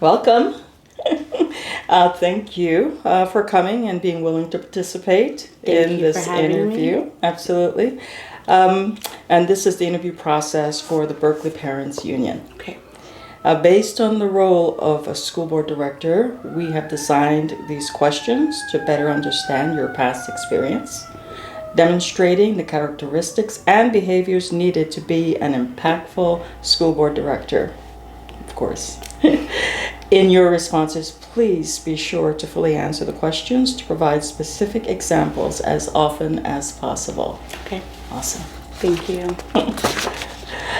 Welcome. Thank you for coming and being willing to participate in this interview. Absolutely. And this is the interview process for the Berkeley Parents Union. Okay. Based on the role of a school board director, we have designed these questions to better understand your past experience, demonstrating the characteristics and behaviors needed to be an impactful school board director. Of course. In your responses, please be sure to fully answer the questions to provide specific examples as often as possible. Okay. Awesome. Thank you.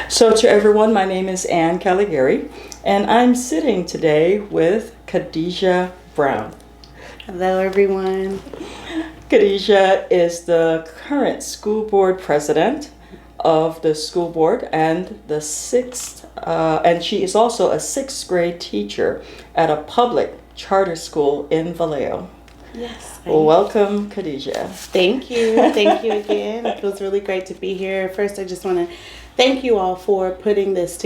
So to everyone, my name is Ann Caligari, and I'm sitting today with Khadijah Brown. Hello, everyone. Khadijah is the current school board president of the school board and and she is also a sixth grade teacher at a public charter school in Vallejo. Yes. Welcome, Khadijah. Thank you. Thank you again. It feels really great to be here. First, I just want to thank you all for putting this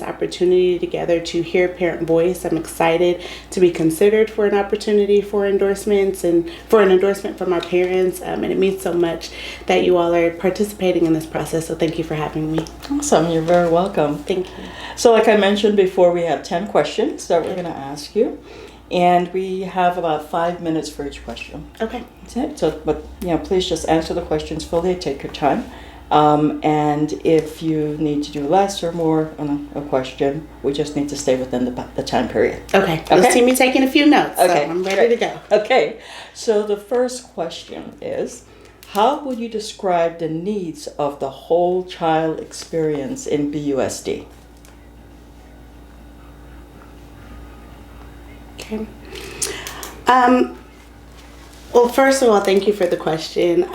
opportunity together to hear parent voice. I'm excited to be considered for an opportunity for endorsements and for an endorsement from our parents. And it means so much that you all are participating in this process. So thank you for having me. Awesome. You're very welcome. Thank you. So like I mentioned before, we have 10 questions that we're going to ask you. And we have about 5 minutes for each question. Okay. That's it. So, but please just answer the questions fully. Take your time. And if you need to do less or more on a question, we just need to stay within the time period. Okay. You'll see me taking a few notes. Okay. So I'm ready to go. Okay. So the first question is, how would you describe the needs of the whole child experience in BUSD? Okay. Well, first of all, thank you for the question.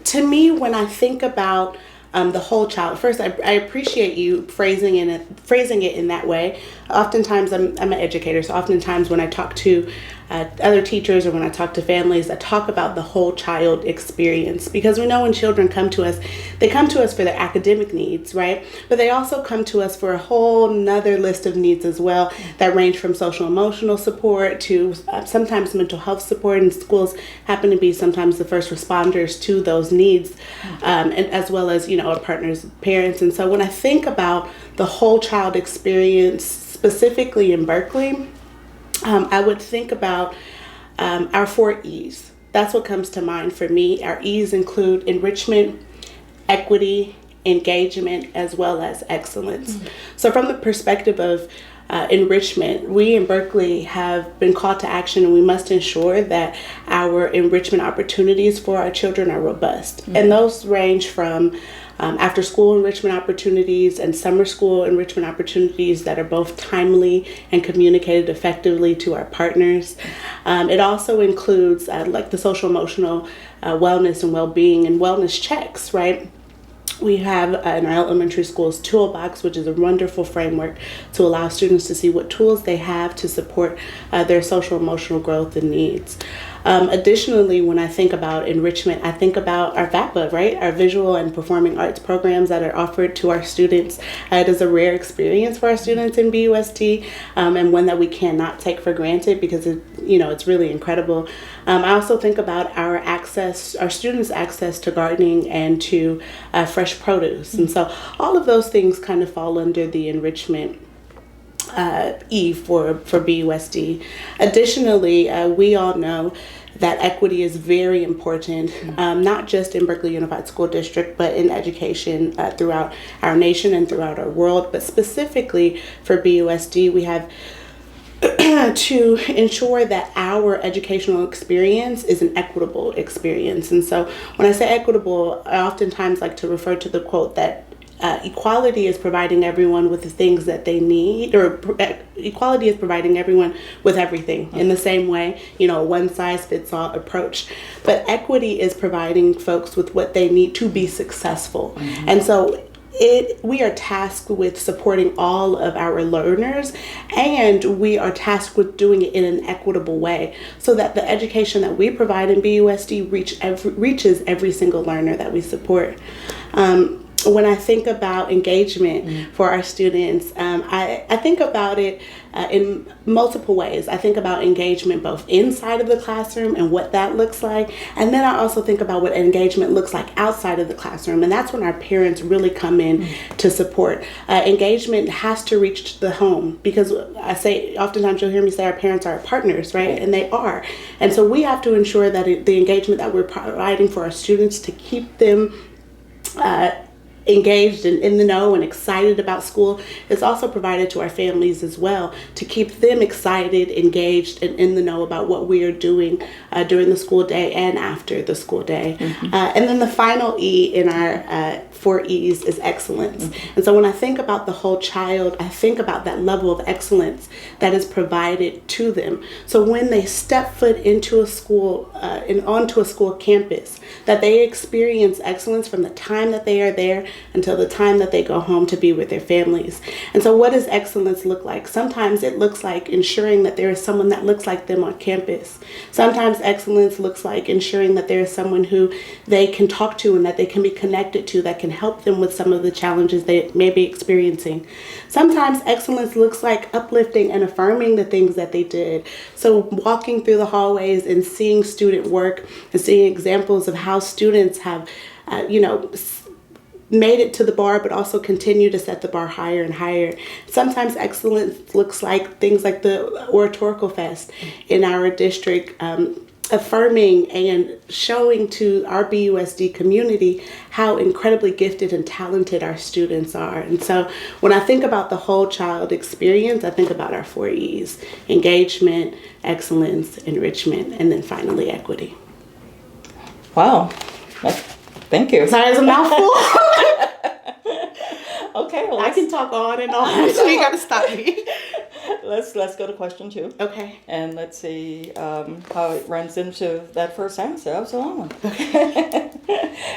To me, when I think about the whole child, first, I appreciate you phrasing it in that way. Oftentimes, I'm an educator, so oftentimes when I talk to other teachers or when I talk to families, I talk about the whole child experience, because we know when children come to us, they come to us for their academic needs, right? But they also come to us for a whole nother list of needs as well that range from social emotional support to sometimes mental health support, and schools happen to be sometimes the first responders to those needs, and as well as, our partners, parents. And so when I think about the whole child experience, specifically in Berkeley, I would think about our 4 E's. That's what comes to mind for me. Our E's include enrichment, equity, engagement, as well as excellence. Mm-hmm. So from the perspective of enrichment, we in Berkeley have been called to action, and we must ensure that our enrichment opportunities for our children are robust. Mm-hmm. And those range from after school enrichment opportunities and summer school enrichment opportunities that are both timely and communicated effectively to our partners. It also includes like the social emotional wellness and well-being and wellness checks, right? We have in our elementary schools Toolbox, which is a wonderful framework to allow students to see what tools they have to support their social emotional growth and needs. Additionally, when I think about enrichment, I think about our VAPA, right? Our visual and performing arts programs that are offered to our students. It is a rare experience for our students in BUSD, and one that we cannot take for granted because it's really incredible. I also think about our students' access to gardening and to fresh produce. And so all of those things kind of fall under the enrichment E for BUSD. Additionally, we all know that equity is very important, not just in Berkeley Unified School District, but in education throughout our nation and throughout our world. But specifically for BUSD, we have to ensure that our educational experience is an equitable experience. And so when I say equitable, I oftentimes like to refer to the quote that equality is providing everyone with the things that they need, or equality is providing everyone with everything in the same way, a one-size-fits-all approach. But equity is providing folks with what they need to be successful. Mm-hmm. And so we are tasked with supporting all of our learners, and we are tasked with doing it in an equitable way so that the education that we provide in BUSD reaches every single learner that we support. when I think about engagement for our students, I think about it in multiple ways. I think about engagement both inside of the classroom and what that looks like. And then I also think about what engagement looks like outside of the classroom. And that's when our parents really come in to support. Engagement has to reach the home, because I say, oftentimes you'll hear me say our parents are our partners, right? And they are. And so we have to ensure that the engagement that we're providing for our students to keep them engaged and in the know and excited about school is also provided to our families as well, to keep them excited, engaged, and in the know about what we are doing during the school day and after the school day. And then the final E in our 4 E's is excellence. And so when I think about the whole child, I think about that level of excellence that is provided to them. So when they step foot into a school and onto a school campus, that they experience excellence from the time that they are there until the time that they go home to be with their families. And so what does excellence look like? Sometimes it looks like ensuring that there is someone that looks like them on campus. Sometimes excellence looks like ensuring that there is someone who they can talk to and that they can be connected to, that can help them with some of the challenges they may be experiencing. Sometimes excellence looks like uplifting and affirming the things that they did. So walking through the hallways and seeing student work and seeing examples of how students have, made it to the bar, but also continue to set the bar higher and higher. Sometimes excellence looks like things like the Oratorical Fest in our district, affirming and showing to our BUSD community how incredibly gifted and talented our students are. And so when I think about the whole child experience, I think about our 4 E's: engagement, excellence, enrichment, and then finally equity. Wow. Thank you. Sorry, it's a mouthful. Okay, well, I can talk on and on, so you got to stop me. let's go to question 2. Okay. And let's see how it runs into that first answer. That was a long one. Okay.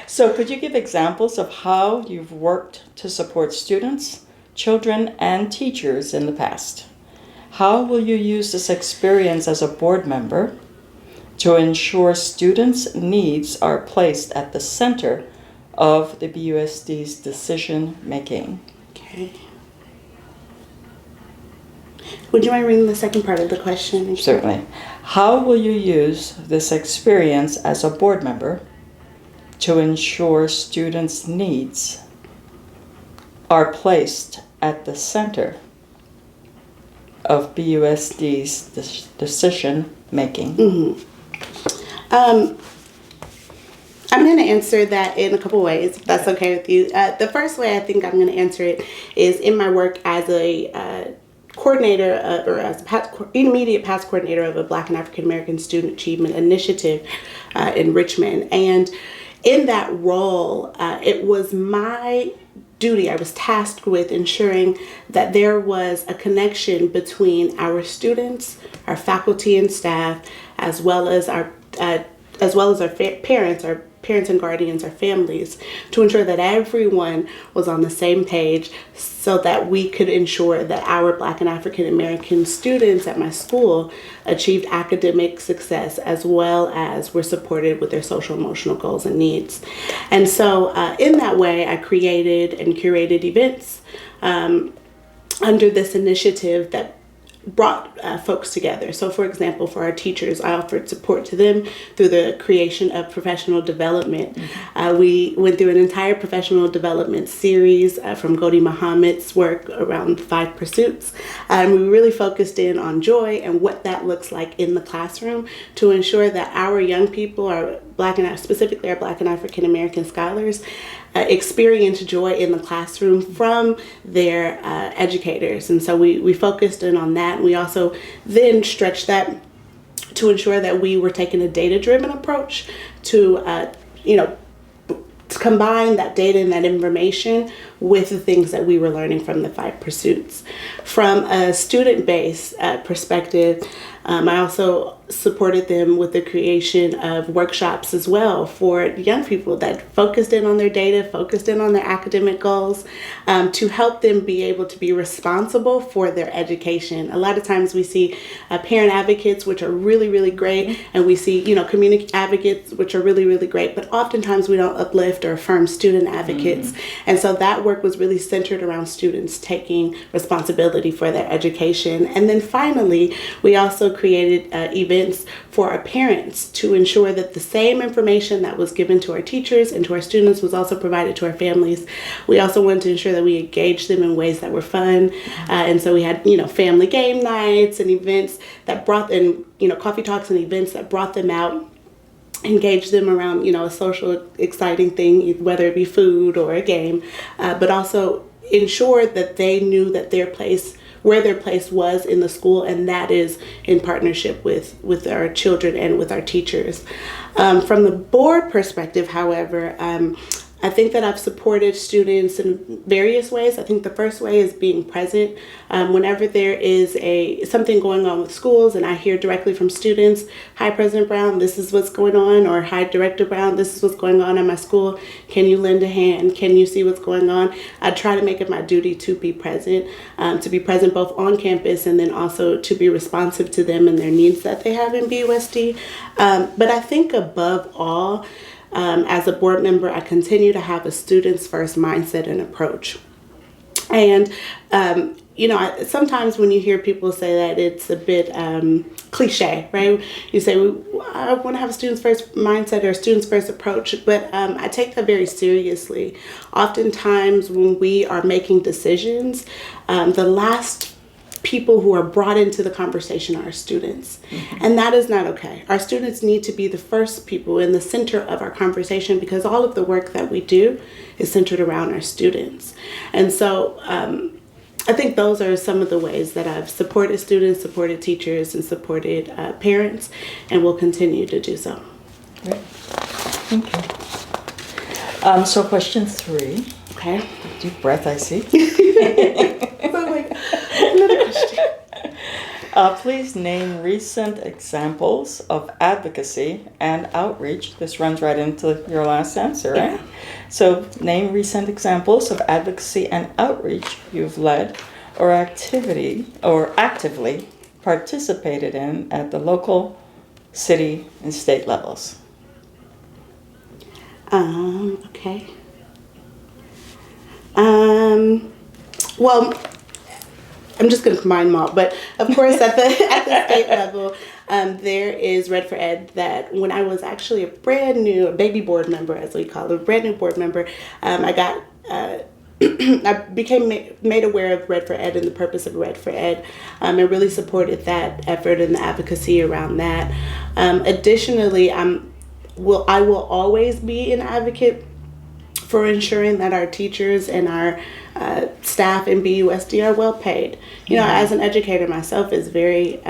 So could you give examples of how you've worked to support students, children, and teachers in the past? How will you use this experience as a board member to ensure students' needs are placed at the center of the BUSD's decision making? Okay. Would you mind reading the second part of the question? Certainly. How will you use this experience as a board member to ensure students' needs are placed at the center of BUSD's decision making? I'm going to answer that in a couple ways, if that's okay with you. The first way I think I'm going to answer it is in my work as a coordinator or as intermediate past coordinator of a Black and African American Student Achievement Initiative in Richmond. And in that role, it was my duty, I was tasked with ensuring that there was a connection between our students, our faculty and staff, as well as our parents and guardians, our families, to ensure that everyone was on the same page so that we could ensure that our Black and African American students at my school achieved academic success as well as were supported with their social emotional goals and needs. And so in that way, I created and curated events under this initiative that brought folks together. So for example, for our teachers, I offered support to them through the creation of professional development. We went through an entire professional development series from Ghodie Muhammad's work around the 5 pursuits. We really focused in on joy and what that looks like in the classroom to ensure that our young people, specifically our Black and African American scholars, experience joy in the classroom from their educators. And so we focused in on that. We also then stretched that to ensure that we were taking a data-driven approach to combine that data and that information with the things that we were learning from the 5 pursuits. From a student-based perspective, I also supported them with the creation of workshops as well for young people that focused in on their data, focused in on their academic goals, to help them be able to be responsible for their education. A lot of times we see parent advocates, which are really, really great, and we see, community advocates, which are really, really great, but oftentimes we don't uplift or affirm student advocates. And so that work was really centered around students taking responsibility for their education. And then finally, we also created events for our parents to ensure that the same information that was given to our teachers and to our students was also provided to our families. We also wanted to ensure that we engaged them in ways that were fun. And so we had, family game nights and events that brought in, coffee talks and events that brought them out, engage them around, a social exciting thing, whether it be food or a game, but also ensure that they knew that where their place was in the school, and that is in partnership with our children and with our teachers. From the board perspective, however, I think that I've supported students in various ways. I think the first way is being present. Whenever there is something going on with schools and I hear directly from students, "Hi, President Brown, this is what's going on," or "Hi, Director Brown, this is what's going on at my school. Can you lend a hand? Can you see what's going on?" I try to make it my duty to be present both on campus and then also to be responsive to them and their needs that they have in BUSD. But I think above all, as a board member, I continue to have a students first mindset and approach. And, sometimes when you hear people say that, it's a bit cliche, right? You say, I want to have a students first mindset or a students first approach, but I take that very seriously. Oftentimes when we are making decisions, the last people who are brought into the conversation are our students. And that is not okay. Our students need to be the first people in the center of our conversation because all of the work that we do is centered around our students. And so I think those are some of the ways that I've supported students, supported teachers, and supported parents, and will continue to do so. Great. Thank you. So question 3. Okay. Deep breath, I see. Another question. Please name recent examples of advocacy and outreach. This runs right into your last answer, right? Yeah. So name recent examples of advocacy and outreach you've led or actively participated in at the local, city, and state levels. Okay. Well, I'm just going to combine them all, but of course at the state level, there is Red for Ed. That when I was actually a baby board member, as we call it, a brand new board member, I became made aware of Red for Ed and the purpose of Red for Ed, and really supported that effort and the advocacy around that. Additionally, I will always be an advocate for ensuring that our teachers and our staff in BUSD are well paid. As an educator myself, it's very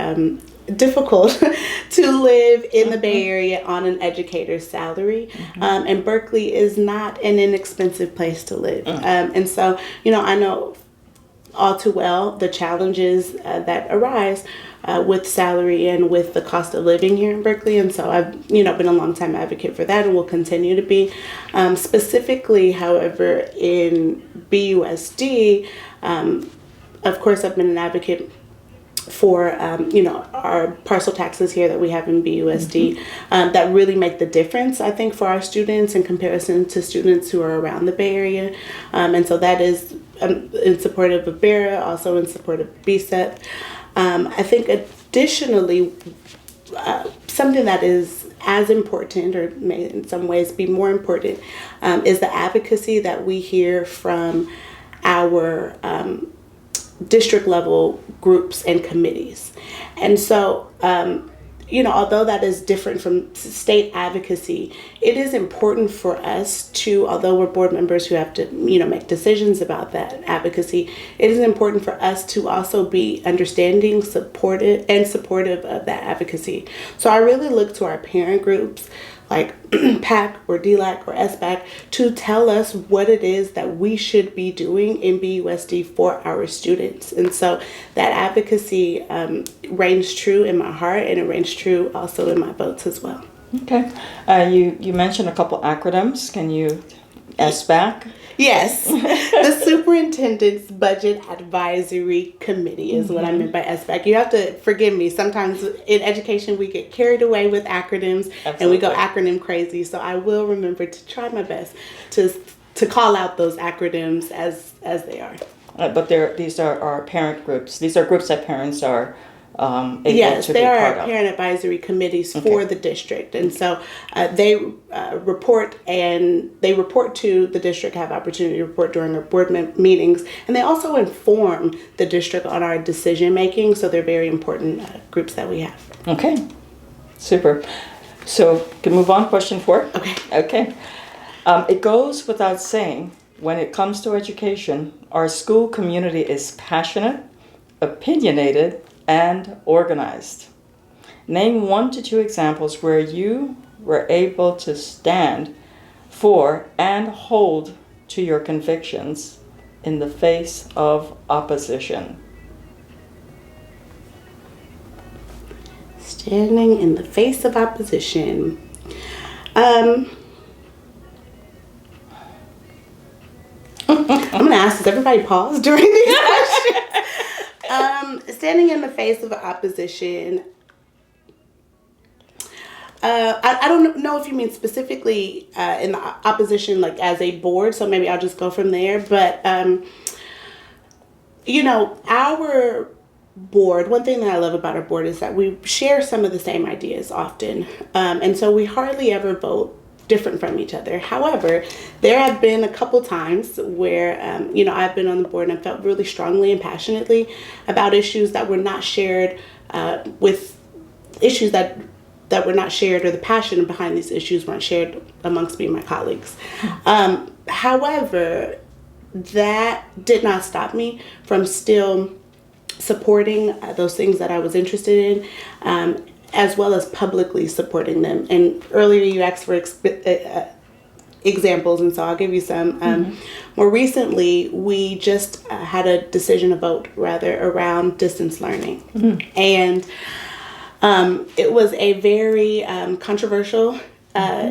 difficult to live in the Bay Area on an educator's salary. And Berkeley is not an inexpensive place to live. And so, I know all too well the challenges that arise with salary and with the cost of living here in Berkeley. And so I've, been a long time advocate for that and will continue to be. Specifically, however, in BUSD, of course, I've been an advocate for, our parcel taxes here that we have in BUSD that really make the difference, I think, for our students in comparison to students who are around the Bay Area. And so that is in support of BERA, also in support of BSEP. I think additionally, something that is as important, or may in some ways be more important, is the advocacy that we hear from our district level groups and committees. And so, although that is different from state advocacy, it is important for us to, although we're board members who have to, make decisions about that advocacy, it is important for us to also be understanding, supportive of that advocacy. So I really look to our parent groups, like PAC or DLAC or SBAC to tell us what it is that we should be doing in BUSD for our students. And so that advocacy reigns true in my heart, and it reigns true also in my votes as well. Okay. You mentioned a couple acronyms. Can you SBAC? Yes, the Superintendent's Budget Advisory Committee is what I meant by SBAC. You have to forgive me. Sometimes in education we get carried away with acronyms. Absolutely. And we go acronym crazy. So I will remember to try my best to call out those acronyms as they are. But these are our parent groups. These are groups that parents are able yes, to they be are part of. parent advisory committees for the district, and so they report to the district, have opportunity to report during our board meetings, and they also inform the district on our decision making. So they're very important groups that we have. Okay, super. So can move on. Question 4. Okay. It goes without saying, when it comes to education, our school community is passionate, opinionated, and organized. Name 1 to 2 examples where you were able to stand for and hold to your convictions in the face of opposition. Standing in the face of opposition. I'm going to ask, does everybody pause during these questions? Standing in the face of opposition. I don't know if you mean specifically in the opposition, like as a board, so maybe I'll just go from there. But, our board, one thing that I love about our board is that we share some of the same ideas often. And so we hardly ever vote different from each other. However, there have been a couple times where, I've been on the board and I felt really strongly and passionately about issues that were not shared with issues that were not shared, or the passion behind these issues weren't shared amongst me and my colleagues. However, that did not stop me from still supporting those things that I was interested in, as well as publicly supporting them. And earlier you asked for examples, and so I'll give you some. More recently, we just had a vote around distance learning. And it was a very controversial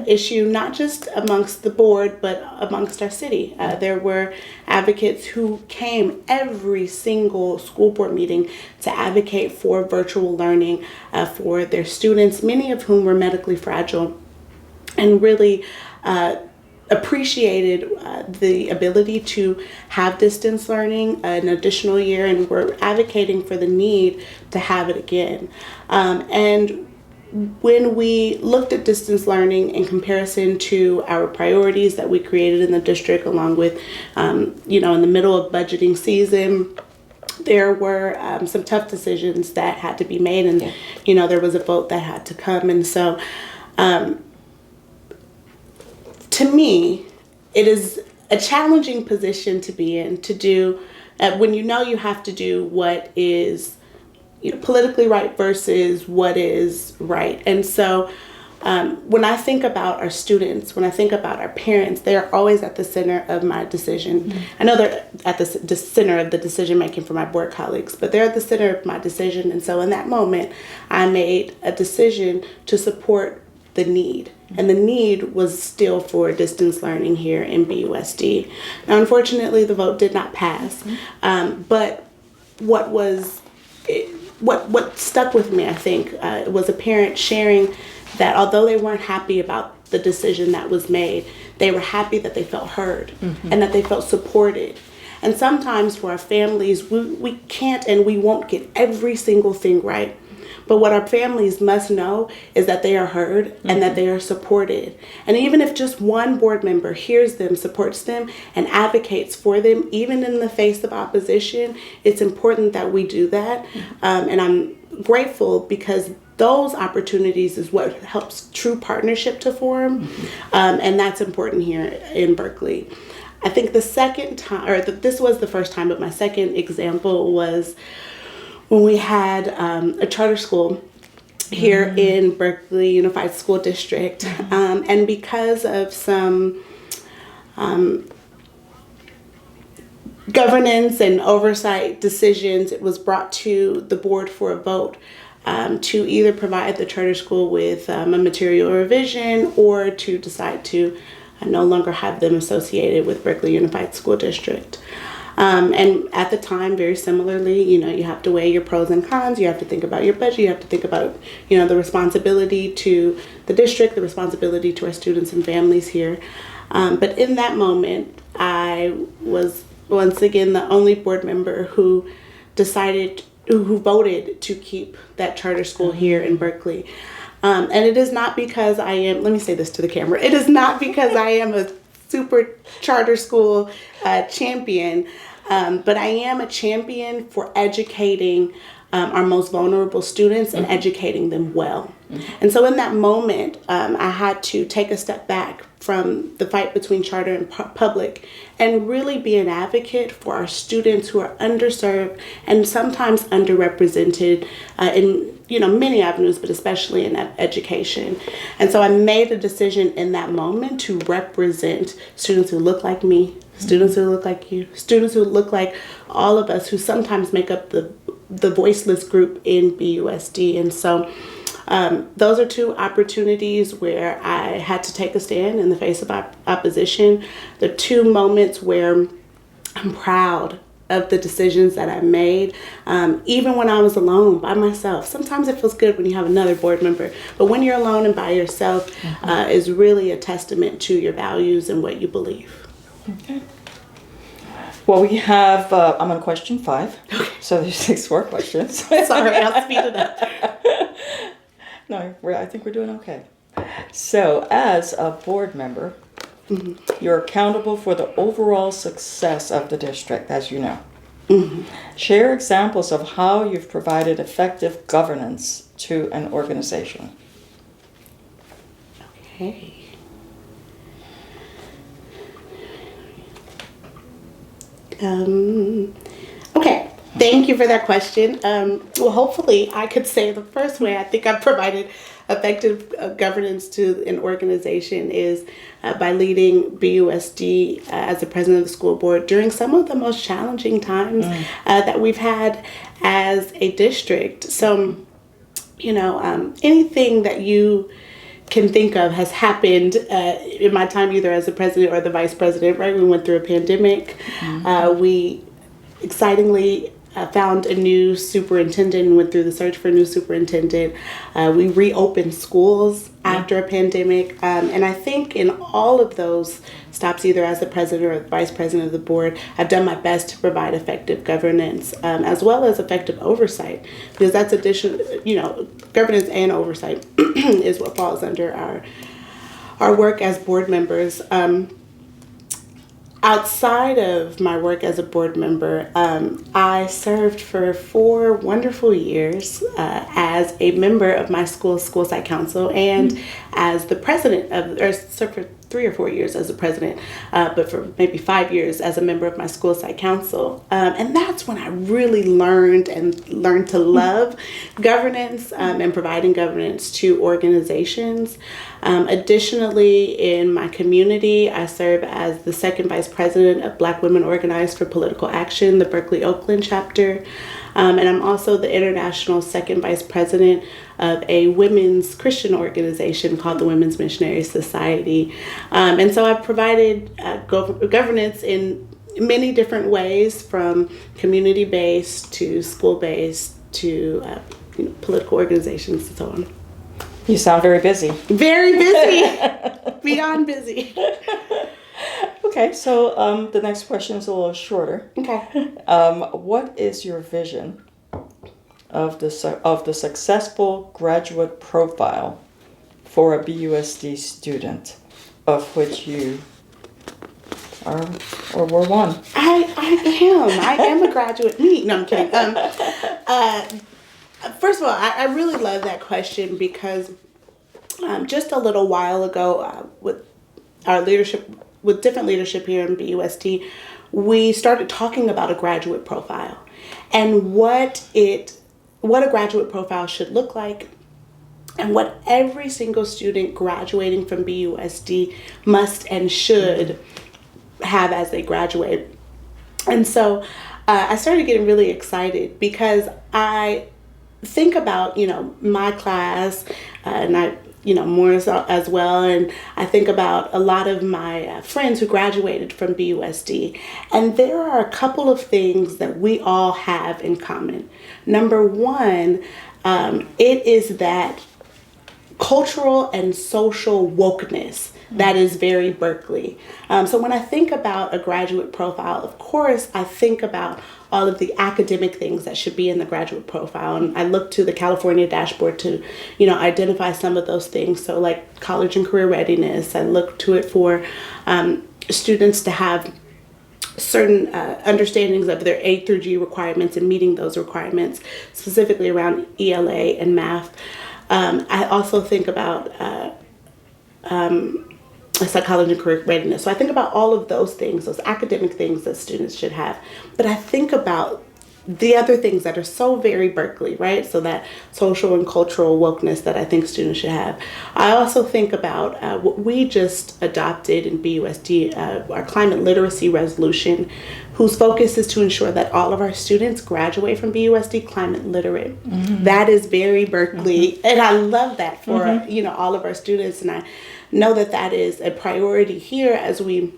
issue, not just amongst the board, but amongst our city. There were advocates who came every single school board meeting to advocate for virtual learning for their students, many of whom were medically fragile, and really appreciated the ability to have distance learning an additional year, and were advocating for the need to have it again. And when we looked at distance learning in comparison to our priorities that we created in the district, along with, in the middle of budgeting season, there were some tough decisions that had to be made, and, there was a vote that had to come. And so, to me, it is a challenging position to be in, to do, when you have to do what is politically right versus what is right. And so when I think about our students, when I think about our parents, they're always at the center of my decision. I know they're at the center of the decision making for my board colleagues, but they're at the center of my decision. And so in that moment, I made a decision to support the need. And the need was still for distance learning here in BUSD. Now, unfortunately, the vote did not pass. But what stuck with me, I think, was a parent sharing that although they weren't happy about the decision that was made, they were happy that they felt heard and that they felt supported. And sometimes for our families, we can't and we won't get every single thing right. But what our families must know is that they are heard and that they are supported. And even if just one board member hears them, supports them, and advocates for them, even in the face of opposition, it's important that we do that. And I'm grateful because those opportunities is what helps true partnership to form. And that's important here in Berkeley. I think the second time, this was the first time, but my second example was when we had a charter school here in Berkeley Unified School District. And because of some governance and oversight decisions, it was brought to the board for a vote to either provide the charter school with a material revision or to decide to no longer have them associated with Berkeley Unified School District. And at the time, very similarly, you have to weigh your pros and cons. You have to think about your budget. You have to think about, the responsibility to the district, the responsibility to our students and families here. But in that moment, I was once again the only board member who voted to keep that charter school here in Berkeley. And it is not because let me say this to the camera, it is not because I am a super charter school champion, but I am a champion for educating our most vulnerable students and educating them well. And so in that moment, I had to take a step back from the fight between charter and public and really be an advocate for our students who are underserved and sometimes underrepresented in many avenues, but especially in education. And so I made a decision in that moment to represent students who look like me, students who look like you, students who look like all of us who sometimes make up the voiceless group in BUSD. And so those are two opportunities where I had to take a stand in the face of opposition. The two moments where I'm proud of the decisions that I made, even when I was alone by myself. Sometimes it feels good when you have another board member, but when you're alone and by yourself is really a testament to your values and what you believe. Okay. Well, we have, I'm on question 5, so there's 6 more questions. Sorry, I'll speed it up. No, I think we're doing okay. So, as a board member, you're accountable for the overall success of the district, as you know. Share examples of how you've provided effective governance to an organization. Okay. Okay, thank you for that question. Well, hopefully I could say the first way I think I've provided effective governance to an organization is by leading BUSD as the president of the school board during some of the most challenging times that we've had as a district. So, anything that you can think of has happened in my time either as the president or the vice president, right? We went through a pandemic. We excitingly found a new superintendent and went through the search for a new superintendent. We reopened schools after a pandemic. And I think in all of those stops, either as the president or the vice president of the board, I've done my best to provide effective governance as well as effective oversight, because that's governance and oversight is what falls under our work as board members. Outside of my work as a board member, I served for 4 wonderful years as a member of my school's school site council and as the president served for 3 or 4 years as a president, but for maybe 5 years as a member of my school site council. And that's when I really learned to love governance and providing governance to organizations. Additionally, in my community, I serve as the second vice president of Black Women Organized for Political Action, the Berkeley Oakland chapter. And I'm also the international second vice president of a women's Christian organization called the Women's Missionary Society. And so I've provided governance in many different ways, from community-based to school-based to political organizations and so on. You sound very busy. Very busy. Beyond busy. Okay, so the next question is a little shorter. Okay. What is your vision of the successful graduate profile for a BUSD student, of which you are or were one? I am a graduate. No, I'm kidding. First of all, I really love that question because just a little while ago, with our leadership, with different leadership here in BUSD, we started talking about a graduate profile and what a graduate profile should look like, and what every single student graduating from BUSD must and should have as they graduate. And so I started getting really excited because I think about, my class, and I, more as well. And I think about a lot of my friends who graduated from BUSD. And there are a couple of things that we all have in common. Number one, it is that cultural and social wokeness that is very Berkeley. So when I think about a graduate profile, of course, I think about all of the academic things that should be in the graduate profile. And I look to the California dashboard to, identify some of those things. So like college and career readiness, I look to it for students to have certain understandings of their A through G requirements and meeting those requirements, specifically around ELA and math. I also think about psychology and career readiness. So I think about all of those things, those academic things that students should have. But I think about the other things that are so very Berkeley, right? So that social and cultural wokeness that I think students should have. I also think about what we just adopted in BUSD, our climate literacy resolution, whose focus is to ensure that all of our students graduate from BUSD climate literate. Mm-hmm. That is very Berkeley, mm-hmm. and I love that for all of our students, and I know that that is a priority here as we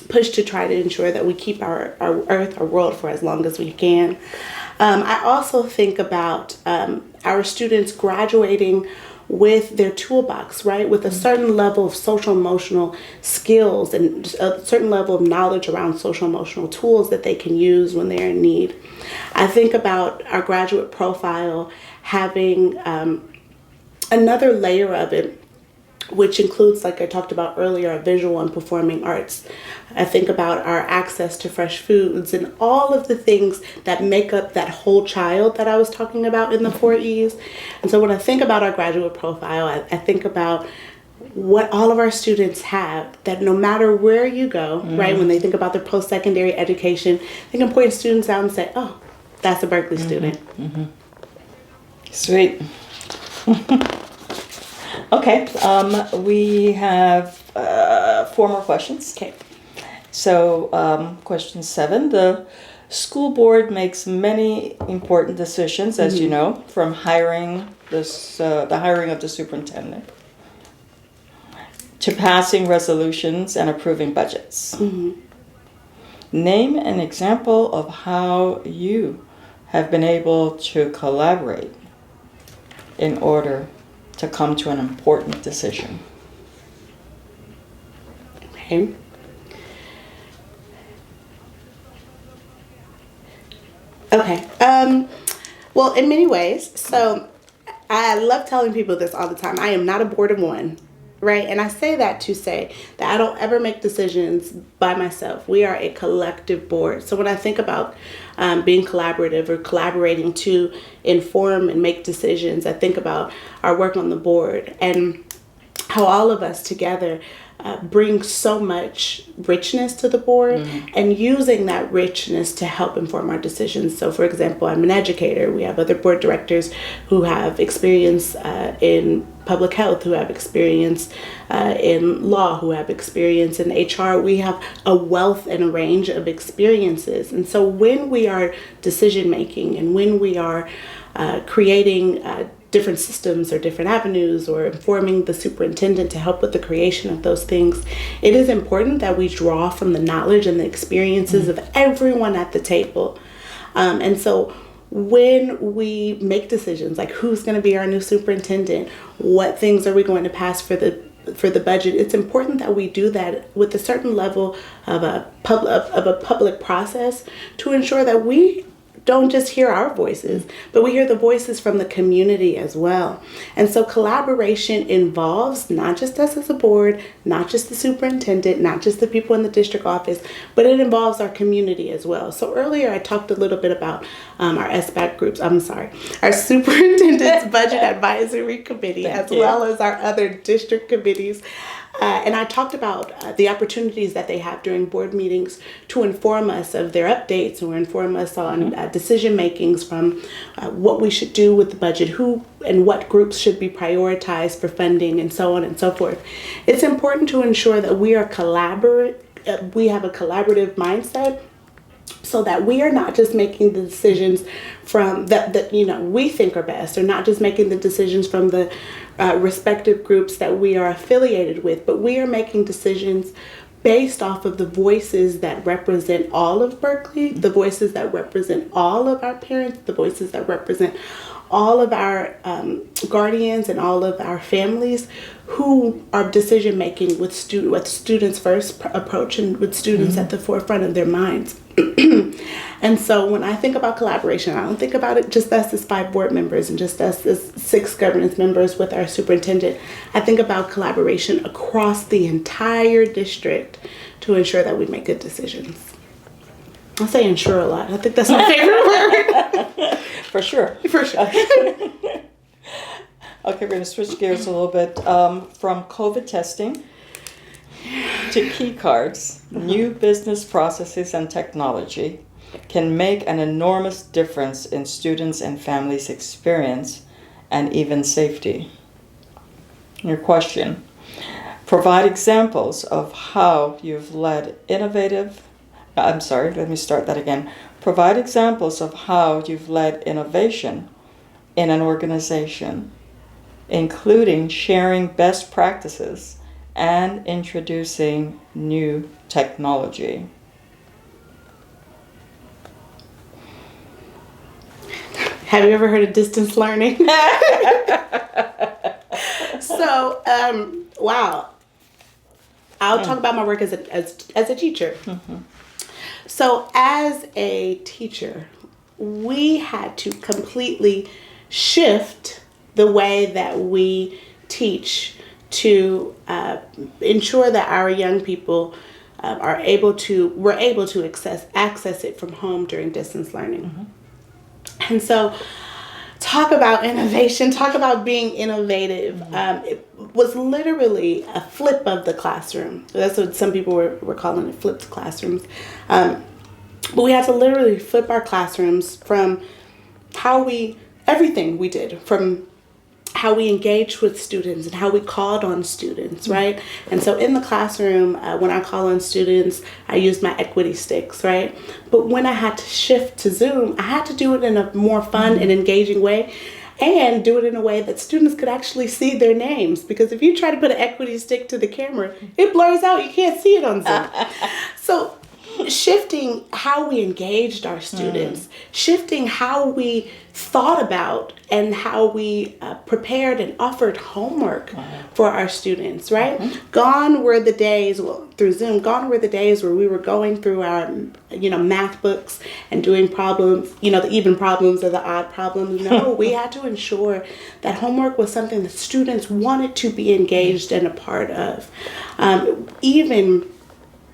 push to try to ensure that we keep our earth, our world for as long as we can. I also think about our students graduating with their toolbox, right? With a certain level of social emotional skills and a certain level of knowledge around social emotional tools that they can use when they're in need. I think about our graduate profile having another layer of it, which includes, like I talked about earlier, visual and performing arts. I think about our access to fresh foods and all of the things that make up that whole child that I was talking about in the 4 E's. And so when I think about our graduate profile, I think about what all of our students have, that no matter where you go, mm-hmm. right, when they think about their post-secondary education, they can point students out and say, oh, that's a Berkeley mm-hmm. student. Mm-hmm. Sweet. Okay, we have 4 more questions. Okay. So, question 7, the school board makes many important decisions, as mm-hmm. you know, from hiring the hiring of the superintendent to passing resolutions and approving budgets. Mm-hmm. Name an example of how you have been able to collaborate in order to come to an important decision. Okay. Okay. Well, in many ways, so I love telling people this all the time. I am not a board of one, right? And I say that to say that I don't ever make decisions by myself. We are a collective board. So when I think about being collaborative or collaborating to inform and make decisions, I think about our work on the board and how all of us together bring so much richness to the board mm-hmm. and using that richness to help inform our decisions. So for example, I'm an educator. We have other board directors who have experience in public health, who have experience in law, who have experience in HR. We have a wealth and a range of experiences. And so when we are decision making and when we are creating different systems or different avenues or informing the superintendent to help with the creation of those things, it is important that we draw from the knowledge and the experiences mm-hmm. of everyone at the table. And so when we make decisions like who's going to be our new superintendent, what things are we going to pass for the budget, it's important that we do that with a certain level of a public process to ensure that we don't just hear our voices, but we hear the voices from the community as well. And so collaboration involves not just us as a board, not just the superintendent, not just the people in the district office, but it involves our community as well. So earlier I talked a little bit about our SBAC groups, our Superintendent's Budget Advisory Committee, as well as our other district committees. And I talked about the opportunities that they have during board meetings to inform us of their updates or inform us on decision makings from what we should do with the budget, who and what groups should be prioritized for funding, and so on and so forth. It's important to ensure that we have a collaborative mindset, so that we are not just making the decisions from that we think are best, or not just making the decisions from the respective groups that we are affiliated with, but we are making decisions based off of the voices that represent all of Berkeley, the voices that represent all of our parents, the voices that represent all of our guardians and all of our families who are decision making with students first approach, and with students at the forefront of their minds. And so when I think about collaboration, I don't think about it just us as 5 board members and just us as 6 governance members with our superintendent. I think about collaboration across the entire district to ensure that we make good decisions. I say ensure a lot. I think that's my favorite word. For sure. For sure. Okay, we're going to switch gears a little bit from COVID testing to key cards. New business processes and technology can make an enormous difference in students' and families' experience and even safety. Your question: provide examples of how you've led Provide examples of how you've led innovation in an organization, including sharing best practices and introducing new technology. Have you ever heard of distance learning? So, wow. I'll talk about my work as a teacher. Mm-hmm. So as a teacher, we had to completely shift the way that we teach to ensure that our young people were able to access it from home during distance learning. Mm-hmm. And so, talk about innovation, talk about being innovative. Mm-hmm. It was literally a flip of the classroom. That's what some people were calling it, flipped classrooms. But we had to literally flip our classrooms from everything we did, from how we engaged with students and how we called on students, right? And so in the classroom, when I call on students, I use my equity sticks, right? But when I had to shift to Zoom, I had to do it in a more fun and engaging way, and do it in a way that students could actually see their names. Because if you try to put an equity stick to the camera, it blurs out. You can't see it on Zoom. So shifting how we engaged our students, shifting how we thought about and how we prepared and offered homework for our students, right? Mm-hmm. Gone were the days, through Zoom, gone were the days where we were going through our, math books and doing problems, the even problems or the odd problems. No, we had to ensure that homework was something that students wanted to be engaged and a part of. Even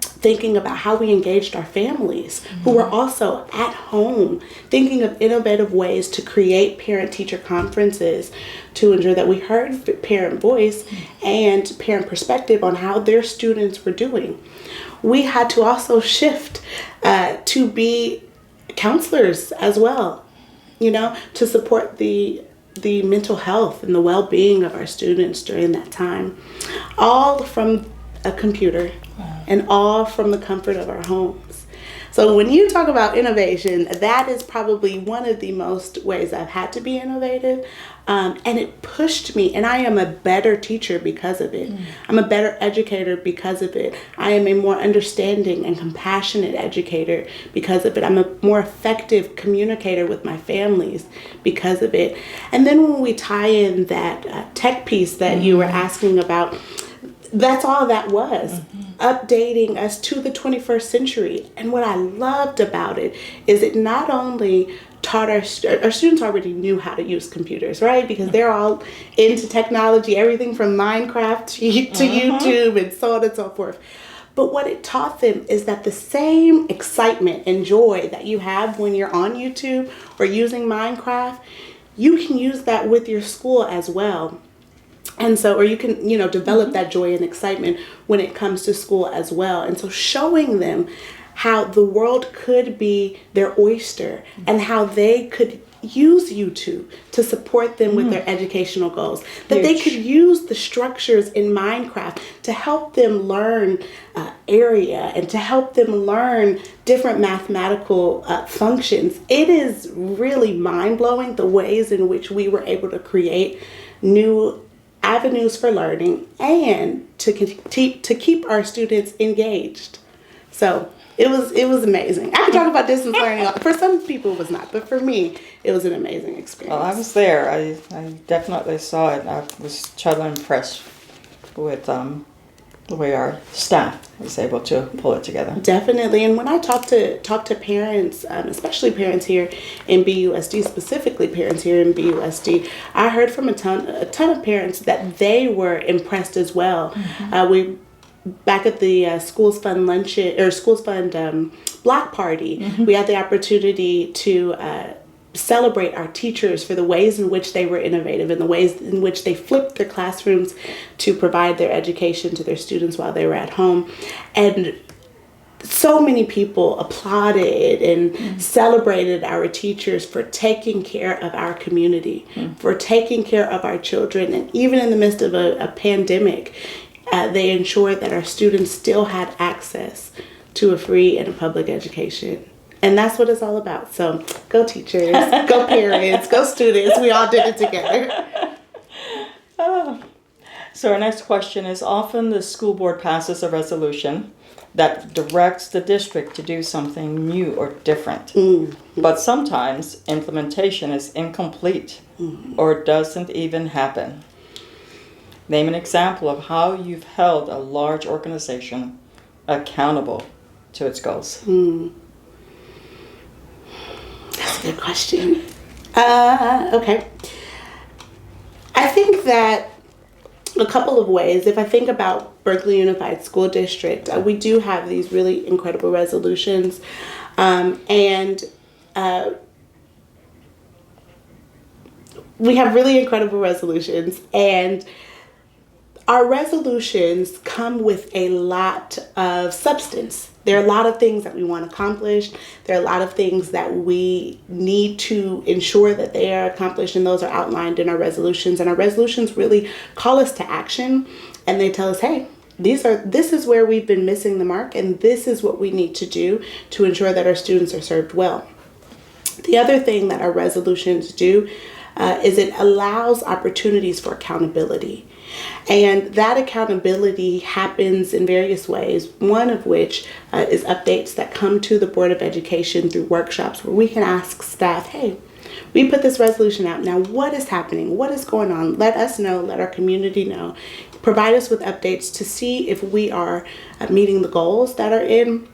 thinking about how we engaged our families who were also at home, thinking of innovative ways to create parent-teacher conferences to ensure that we heard parent voice and parent perspective on how their students were doing. We had to also shift to be counselors as well, to support the mental health and the well-being of our students during that time, all from a computer. And all from the comfort of our homes. So when you talk about innovation, that is probably one of the most ways I've had to be innovative. And it pushed me, and I am a better teacher because of it. I'm a better educator because of it. I am a more understanding and compassionate educator because of it. I'm a more effective communicator with my families because of it. And then when we tie in that tech piece that you were asking about, that's all that was, updating us to the 21st century. And what I loved about it is it not only taught our students already knew how to use computers, right? Because they're all into technology, everything from Minecraft to YouTube and so on and so forth. But what it taught them is that the same excitement and joy that you have when you're on YouTube or using Minecraft, you can use that with your school as well. And so, or you can, develop that joy and excitement when it comes to school as well. And so showing them how the world could be their oyster and how they could use YouTube to support them with their educational goals. That they could use the structures in Minecraft to help them learn area and to help them learn different mathematical functions. It is really mind-blowing the ways in which we were able to create new avenues for learning and to keep our students engaged. So it was amazing. I could talk about distance learning. For some people it was not, but for me it was an amazing experience. Well, I was there. I definitely saw it. I was totally impressed with the way our staff was able to pull it together. Definitely. And when I talk to parents, especially parents here in BUSD, specifically parents here in BUSD, I heard from a ton of parents that they were impressed as well. We back at the Schools Fund luncheon or Schools Fund block party, we had the opportunity to celebrate our teachers for the ways in which they were innovative and the ways in which they flipped their classrooms to provide their education to their students while they were at home. And so many people applauded and celebrated our teachers for taking care of our community, for taking care of our children. And even in the midst of a pandemic, they ensured that our students still had access to a free and a public education. And that's what it's all about. So go teachers, go parents, go students. We all did it together. So our next question is, often the school board passes a resolution that directs the district to do something new or different. But sometimes implementation is incomplete or doesn't even happen. Name an example of how you've held a large organization accountable to its goals. That's a good question. Okay. I think that a couple of ways. If I think about Berkeley Unified School District, we do have these really incredible resolutions. We have really incredible resolutions, and our resolutions come with a lot of substance. There are a lot of things that we want to accomplish. There are a lot of things that we need to ensure that they are accomplished, and those are outlined in our resolutions. And our resolutions really call us to action, and they tell us, hey, this is where we've been missing the mark, and this is what we need to do to ensure that our students are served well. The other thing that our resolutions do is it allows opportunities for accountability. And that accountability happens in various ways, one of which is updates that come to the Board of Education through workshops where we can ask staff, hey, we put this resolution out. Now, what is happening? What is going on? Let us know. Let our community know. Provide us with updates to see if we are meeting the goals that are in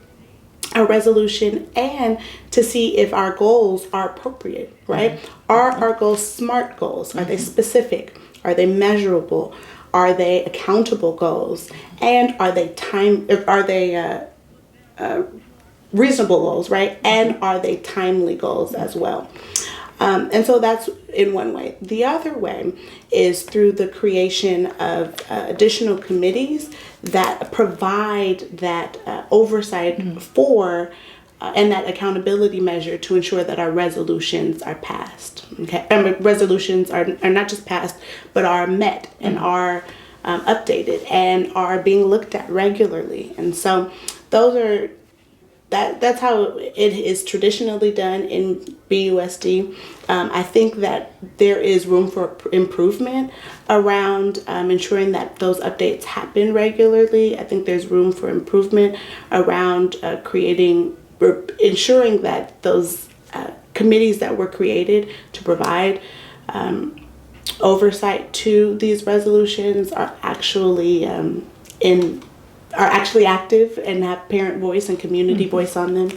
our resolution and to see if our goals are appropriate, right? Are our goals SMART goals? Are they specific? Are they measurable? Are they accountable goals? And are they reasonable goals, right? And are they timely goals as well? And so that's in one way. The other way is through the creation of additional committees that provide that oversight for and that accountability measure to ensure that our resolutions are passed. Okay, and resolutions are not just passed, but are met and are updated and are being looked at regularly. And so those are that's how it is traditionally done in BUSD. I think that there is room for improvement around ensuring that those updates happen regularly. I think there's room for improvement around ensuring that those committees that were created to provide oversight to these resolutions are actually active and have parent voice and community voice on them.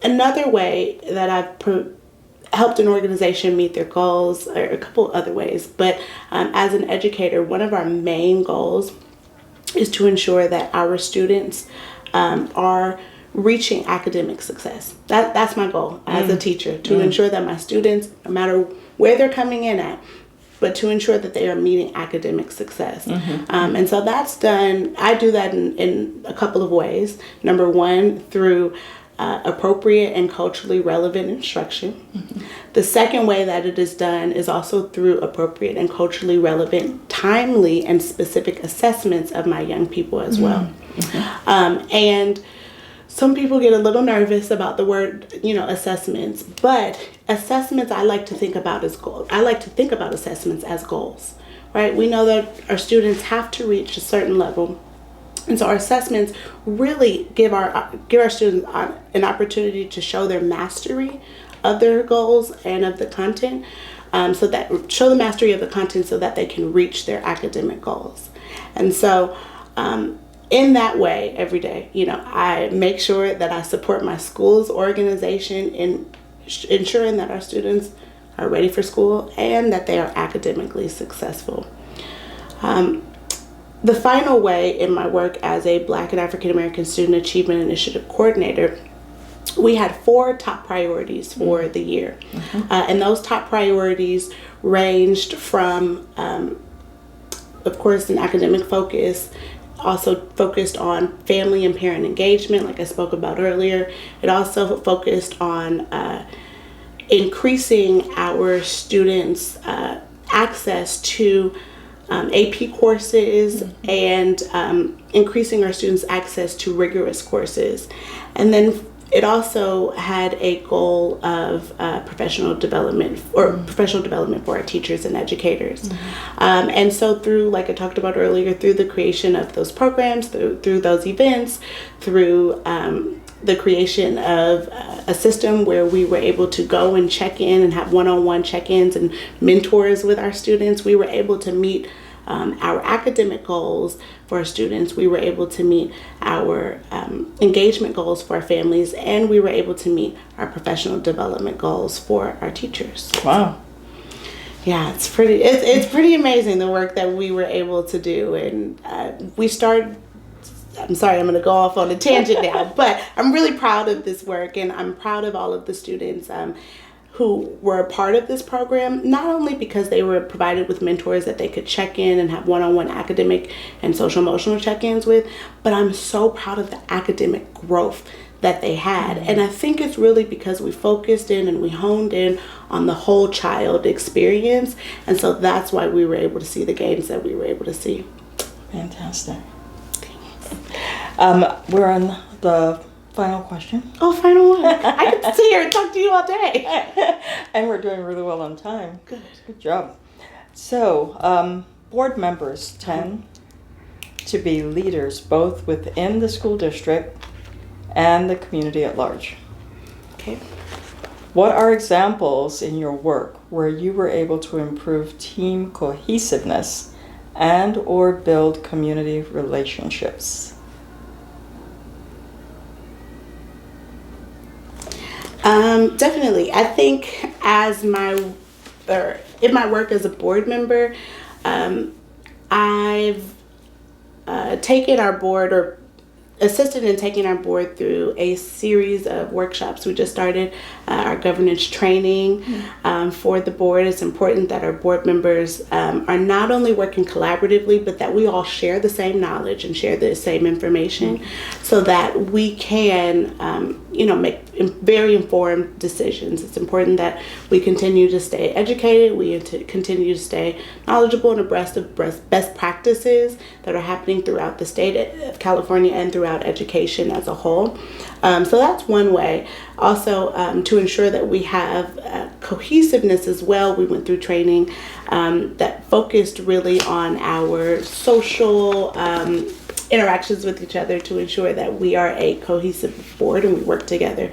Another way that I've helped an organization meet their goals, or a couple other ways, but as an educator, one of our main goals is to ensure that our students are reaching academic success. That's my goal as a teacher, to ensure that my students, no matter where they're coming in at, but to ensure that they are meeting academic success. And so that's done, I do that in a couple of ways. Number one, through appropriate and culturally relevant instruction. The second way that it is done is also through appropriate and culturally relevant, timely, and specific assessments of my young people as well. And some people get a little nervous about the word, assessments, but assessments I like to think about as goals. I like to think about assessments as goals, right? We know that our students have to reach a certain level. And so our assessments really give our students an opportunity to show their mastery of their goals and of the content, so that show the mastery of the content so that they can reach their academic goals. And so in that way, every day, I make sure that I support my school's organization in ensuring that our students are ready for school and that they are academically successful. The final way in my work as a Black and African American Student Achievement Initiative Coordinator, we had 4 top priorities for the year. And those top priorities ranged from, of course, an academic focus, also focused on family and parent engagement, like I spoke about earlier. It also focused on increasing our students' access to AP courses and increasing our students' access to rigorous courses. And then it also had a goal of professional development for our teachers and educators. And so through, like I talked about earlier, through the creation of those programs, through those events, through the creation of a system where we were able to go and check in and have one-on-one check-ins and mentors with our students, we were able to meet our academic goals for our students. We were able to meet our engagement goals for our families, and we were able to meet our professional development goals for our teachers. Wow. Yeah, it's pretty amazing the work that we were able to do. And we started, I'm sorry, I'm going to go off on a tangent now, but I'm really proud of this work, and I'm proud of all of the students who were a part of this program, not only because they were provided with mentors that they could check in and have one-on-one academic and social emotional check-ins with, but I'm so proud of the academic growth that they had. And I think it's really because we focused in and we honed in on the whole child experience, and so that's why we were able to see the gains that we were able to see. Fantastic. We're on the final question. Oh, final one. I could sit here and talk to you all day. And we're doing really well on time. Good job. So, board members tend to be leaders both within the school district and the community at large. Okay. What are examples in your work where you were able to improve team cohesiveness and or build community relationships? Definitely. I think in my work as a board member, I've taken our board or assisted in taking our board through a series of workshops. We just started our governance training for the board. It's important that our board members are not only working collaboratively, but that we all share the same knowledge and share the same information so that we can, make very informed decisions. It's important that we continue to stay educated, we continue to stay knowledgeable and abreast of best practices that are happening throughout the state of California and throughout education as a whole. So that's one way. Also, to ensure that we have cohesiveness as well, we went through training that focused really on our social interactions with each other to ensure that we are a cohesive board and we work together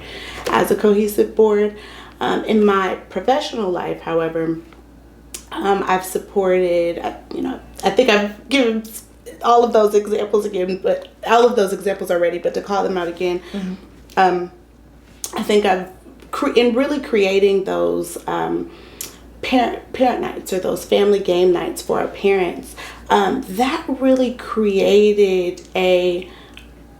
as a cohesive board. In my professional life, however, I've supported, I think I've given all of those examples again, but all of those examples already, but to call them out again, I think I've in really creating those parent nights or those family game nights for our parents, that really created a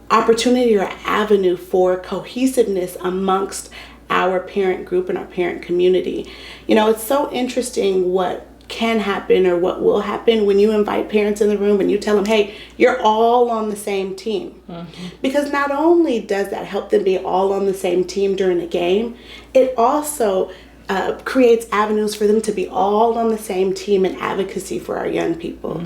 opportunity or avenue for cohesiveness amongst our parent group and our parent community. It's so interesting what can happen or what will happen when you invite parents in the room and you tell them, hey, you're all on the same team. Because not only does that help them be all on the same team during a game, it also creates avenues for them to be all on the same team in advocacy for our young people.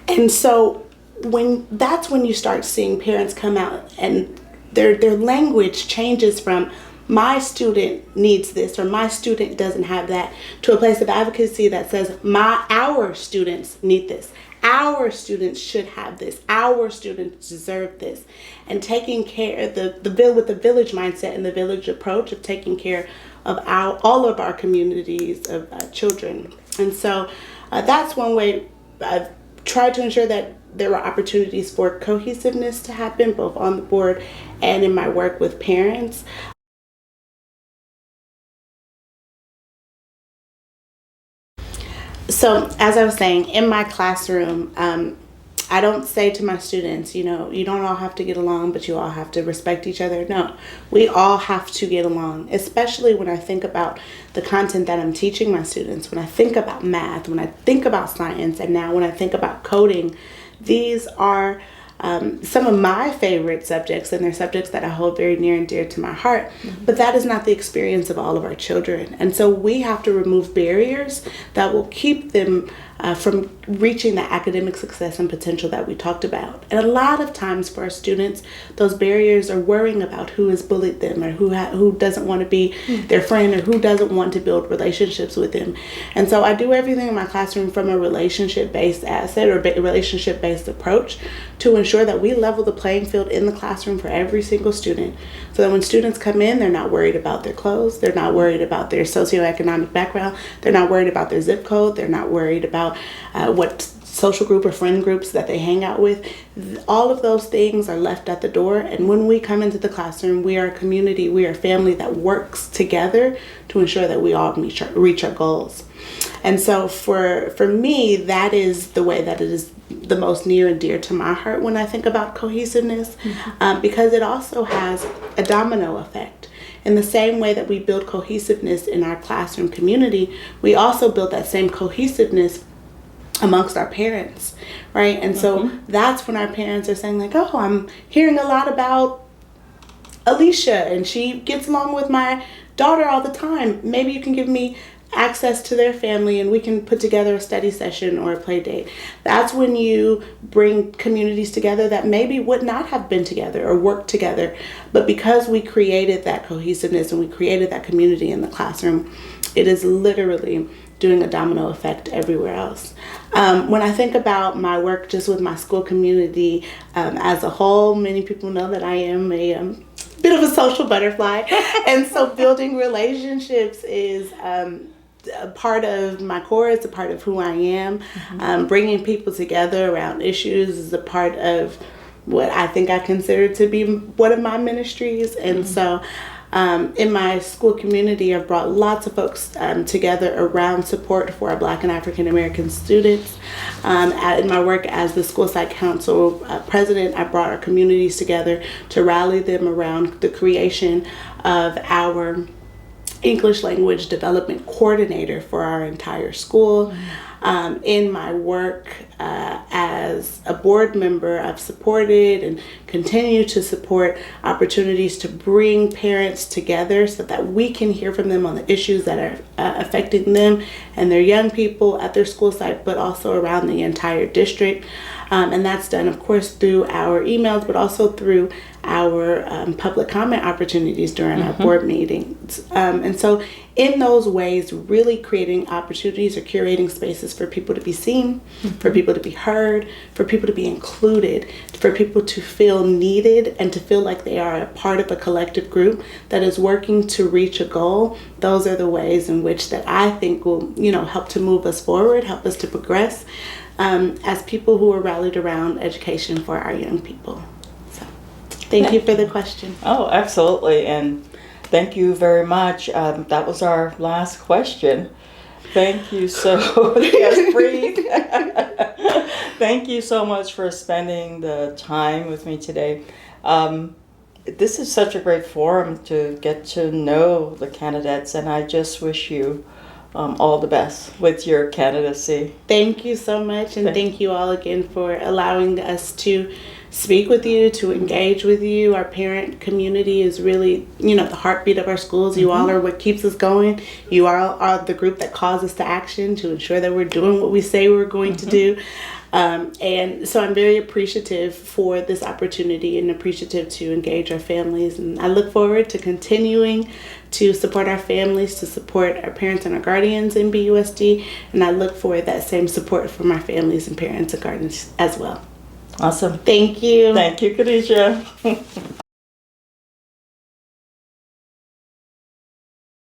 And so that's when you start seeing parents come out and their language changes from my student needs this or my student doesn't have that to a place of advocacy that says our students need this. Our students should have this. Our students deserve this. And taking care of with the village mindset and the village approach of taking care of all of our communities of children. And so that's one way I've tried to ensure that there are opportunities for cohesiveness to happen both on the board and in my work with parents. So as I was saying, in my classroom, I don't say to my students, you don't all have to get along, but you all have to respect each other. No, we all have to get along, especially when I think about the content that I'm teaching my students, when I think about math, when I think about science, and now when I think about coding. These are some of my favorite subjects, and they're subjects that I hold very near and dear to my heart, but that is not the experience of all of our children. And so we have to remove barriers that will keep them from reaching the academic success and potential that we talked about. And a lot of times for our students, those barriers are worrying about who has bullied them or who doesn't want to be their friend or who doesn't want to build relationships with them. And so I do everything in my classroom from a relationship-based asset or relationship-based approach to ensure that we level the playing field in the classroom for every single student, so that when students come in, they're not worried about their clothes, they're not worried about their socioeconomic background, they're not worried about their zip code, they're not worried about what social group or friend groups that they hang out with. All of those things are left at the door, and when we come into the classroom, we are a community, we are a family that works together to ensure that we all reach our goals. And so for me, that is the way that it is the most near and dear to my heart when I think about cohesiveness, because it also has a domino effect. In the same way that we build cohesiveness in our classroom community, we also build that same cohesiveness amongst our parents, right? And so that's when our parents are saying like, oh, I'm hearing a lot about Alicia and she gets along with my daughter all the time. Maybe you can give me access to their family and we can put together a study session or a play date. That's when you bring communities together that maybe would not have been together or worked together, but because we created that cohesiveness and we created that community in the classroom, it is literally doing a domino effect everywhere else. When I think about my work just with my school community as a whole, many people know that I am a bit of a social butterfly. And so building relationships is a part of my core, it's a part of who I am. Bringing people together around issues is a part of what I think I consider to be one of my ministries. And so in my school community, I've brought lots of folks together around support for our Black and African American students. In my work as the School Site Council president, I brought our communities together to rally them around the creation of our English language development coordinator for our entire school. In my work as a board member, I've supported and continue to support opportunities to bring parents together so that we can hear from them on the issues that are affecting them and their young people at their school site, but also around the entire district. And that's done, of course, through our emails, but also through our public comment opportunities during our board meetings. And so in those ways, really creating opportunities or curating spaces for people to be seen, for people to be heard, for people to be included, for people to feel needed and to feel like they are a part of a collective group that is working to reach a goal. Those are the ways in which that I think will, help to move us forward, help us to progress as people who are rallied around education for our young people. So thank you for the question. Oh, absolutely. And thank you very much. That was our last question. Thank you yes, breathe. Thank you so much for spending the time with me today. This is such a great forum to get to know the candidates, and I just wish you all the best with your candidacy. Thank you so much, and thank you all again for allowing us to speak with you, to engage with you. Our parent community is really, the heartbeat of our schools. You all are what keeps us going. You all are the group that calls us to action to ensure that we're doing what we say we're going to do. And so I'm very appreciative for this opportunity and appreciative to engage our families. And I look forward to continuing to support our families, to support our parents and our guardians in BUSD. And I look for that same support from our families and parents and guardians as well. Awesome. Thank you. Thank you, Khadijah.